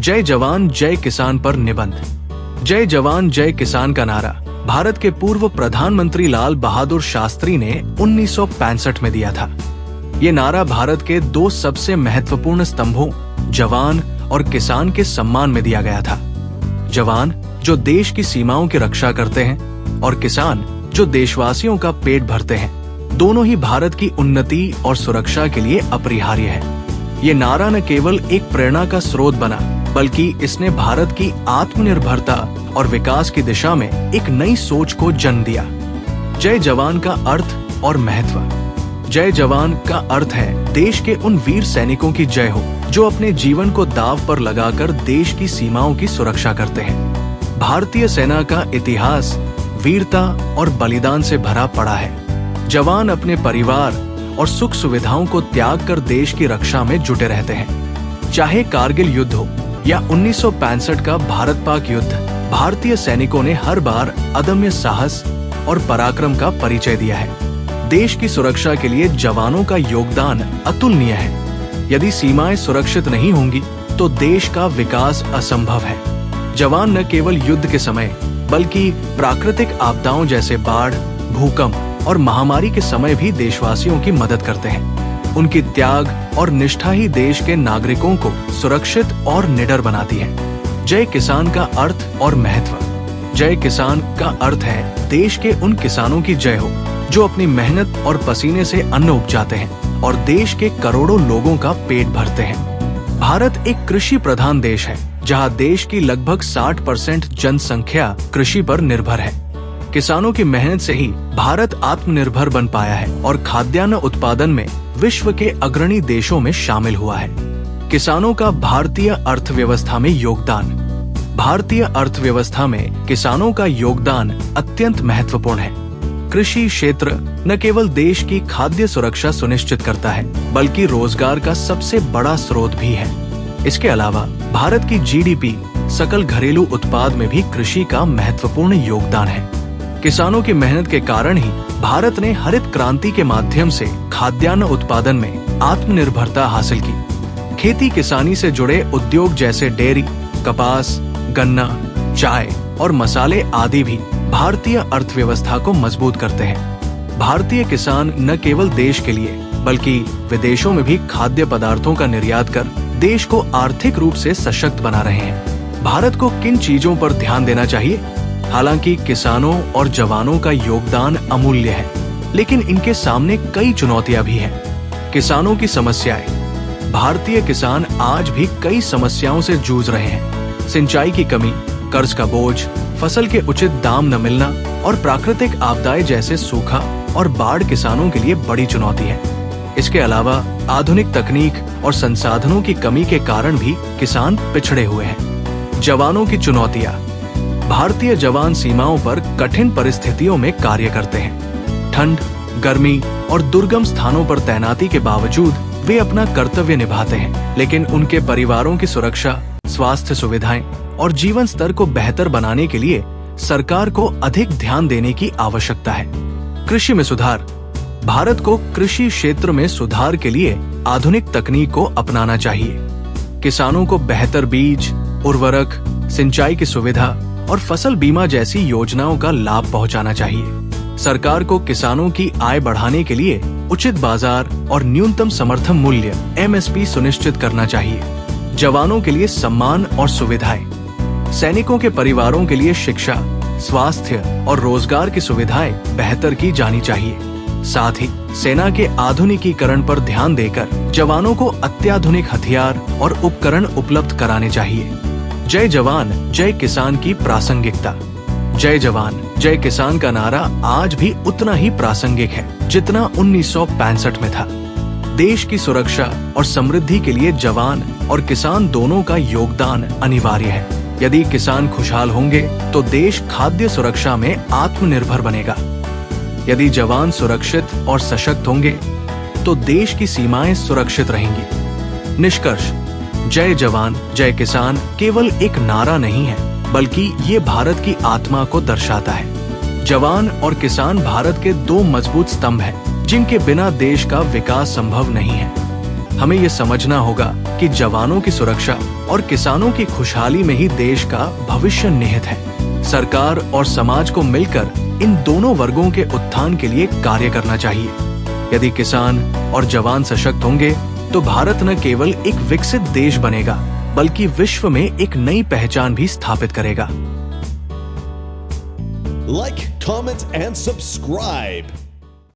जय जवान जय किसान पर निबंध। जय जवान जय किसान का नारा भारत के पूर्व प्रधानमंत्री लाल बहादुर शास्त्री ने 1965 में दिया था। ये नारा भारत के दो सबसे महत्वपूर्ण स्तंभों जवान और किसान के सम्मान में दिया गया था। जवान जो देश की सीमाओं की रक्षा करते हैं और किसान जो देशवासियों का पेट भरते हैं, दोनों ही भारत की उन्नति और सुरक्षा के लिए अपरिहार्य है। ये नारा न केवल एक प्रेरणा का स्रोत बना, बल्कि इसने भारत की आत्मनिर्भरता और विकास की दिशा में एक नई सोच को जन्म दिया। जय जवान का अर्थ और महत्व। जय जवान का अर्थ है देश के उन वीर सैनिकों की जय हो जो अपने जीवन को दांव पर लगाकर देश की सीमाओं की सुरक्षा करते हैं। भारतीय सेना का इतिहास वीरता और बलिदान से भरा पड़ा है। जवान अपने परिवार और सुख सुविधाओं को त्याग कर देश की रक्षा में जुटे रहते हैं। चाहे कारगिल युद्ध हो या 1965 का भारत पाक युद्ध, भारतीय सैनिकों ने हर बार अदम्य साहस और पराक्रम का परिचय दिया है। देश की सुरक्षा के लिए जवानों का योगदान अतुलनीय है। यदि सीमाएं सुरक्षित नहीं होंगी तो देश का विकास असंभव है। जवान न केवल युद्ध के समय बल्कि प्राकृतिक आपदाओं जैसे बाढ़, भूकंप और महामारी के समय भी देशवासियों की मदद करते हैं। उनकी त्याग और निष्ठा ही देश के नागरिकों को सुरक्षित और निडर बनाती है। जय किसान का अर्थ और महत्व। जय किसान का अर्थ है देश के उन किसानों की जय हो जो अपनी मेहनत और पसीने से अन्न उपजाते हैं और देश के करोड़ों लोगों का पेट भरते हैं। भारत एक कृषि प्रधान देश है, जहां देश की लगभग 60% जनसंख्या कृषि पर निर्भर है। किसानों की मेहनत से ही भारत आत्मनिर्भर बन पाया है और खाद्यान्न उत्पादन में विश्व के अग्रणी देशों में शामिल हुआ है। किसानों का भारतीय अर्थव्यवस्था में योगदान। भारतीय अर्थव्यवस्था में किसानों का योगदान अत्यंत महत्वपूर्ण है। कृषि क्षेत्र न केवल देश की खाद्य सुरक्षा सुनिश्चित करता है, बल्कि रोजगार का सबसे बड़ा स्रोत भी है। इसके अलावा भारत की जीडीपी, सकल घरेलू उत्पाद में भी कृषि का महत्वपूर्ण योगदान है। किसानों की मेहनत के कारण ही भारत ने हरित क्रांति के माध्यम से खाद्यान्न उत्पादन में आत्मनिर्भरता हासिल की। खेती किसानी से जुड़े उद्योग जैसे डेयरी, कपास, गन्ना, चाय और मसाले आदि भी भारतीय अर्थव्यवस्था को मजबूत करते हैं। भारतीय किसान न केवल देश के लिए बल्कि विदेशों में भी खाद्य पदार्थों का निर्यात कर देश को आर्थिक रूप से सशक्त बना रहे हैं। भारत को किन चीजों पर ध्यान देना चाहिए? हालांकि किसानों और जवानों का योगदान अमूल्य है, लेकिन इनके सामने कई चुनौतियां भी हैं। किसानों की समस्याएं। भारतीय किसान आज भी कई समस्याओं से जूझ रहे हैं। सिंचाई की कमी, कर्ज का बोझ, फसल के उचित दाम न मिलना और प्राकृतिक आपदाएं जैसे सूखा और बाढ़ किसानों के लिए बड़ी चुनौती है। इसके अलावा आधुनिक तकनीक और संसाधनों की कमी के कारण भी किसान पिछड़े हुए हैं। जवानों की चुनौतियां। भारतीय जवान सीमाओं पर कठिन परिस्थितियों में कार्य करते हैं। ठंड, गर्मी और दुर्गम स्थानों पर तैनाती के बावजूद वे अपना कर्तव्य निभाते हैं, लेकिन उनके परिवारों की सुरक्षा, स्वास्थ्य सुविधाएं और जीवन स्तर को बेहतर बनाने के लिए सरकार को अधिक ध्यान देने की आवश्यकता है। कृषि में सुधार। भारत को कृषि क्षेत्र में सुधार के लिए आधुनिक तकनीक को अपनाना चाहिए। किसानों को बेहतर बीज, उर्वरक, सिंचाई की सुविधा और फसल बीमा जैसी योजनाओं का लाभ पहुंचाना चाहिए। सरकार को किसानों की आय बढ़ाने के लिए उचित बाजार और न्यूनतम समर्थन मूल्य (MSP) सुनिश्चित करना चाहिए। जवानों के लिए सम्मान और सुविधाएं। सैनिकों के परिवारों के लिए शिक्षा, स्वास्थ्य और रोजगार की सुविधाएं बेहतर की जानी चाहिए। साथ ही सेना के आधुनिकीकरण पर ध्यान देकर जवानों को अत्याधुनिक हथियार और उपकरण उपलब्ध कराने चाहिए। जय जवान जय किसान की प्रासंगिकता। जय जवान जय किसान का नारा आज भी उतना ही प्रासंगिक है जितना 1965 में था। देश की सुरक्षा और समृद्धि के लिए जवान और किसान दोनों का योगदान अनिवार्य है। यदि किसान खुशहाल होंगे तो देश खाद्य सुरक्षा में आत्मनिर्भर बनेगा। यदि जवान सुरक्षित और सशक्त होंगे तो देश की सीमाएं सुरक्षित रहेंगी। निष्कर्ष, जय जवान जय किसान केवल एक नारा नहीं है, बल्कि ये भारत की आत्मा को दर्शाता है। जवान और किसान भारत के दो मजबूत स्तंभ हैं, जिनके बिना देश का विकास संभव नहीं है। हमें ये समझना होगा कि जवानों की सुरक्षा और किसानों की खुशहाली में ही देश का भविष्य निहित है। सरकार और समाज को मिलकर इन दोनों वर्गों के उत्थान के लिए कार्य करना चाहिए। यदि किसान और जवान सशक्त होंगे तो भारत न केवल एक विकसित देश बनेगा बल्कि विश्व में एक नई पहचान भी स्थापित करेगा। Like, comment, and subscribe.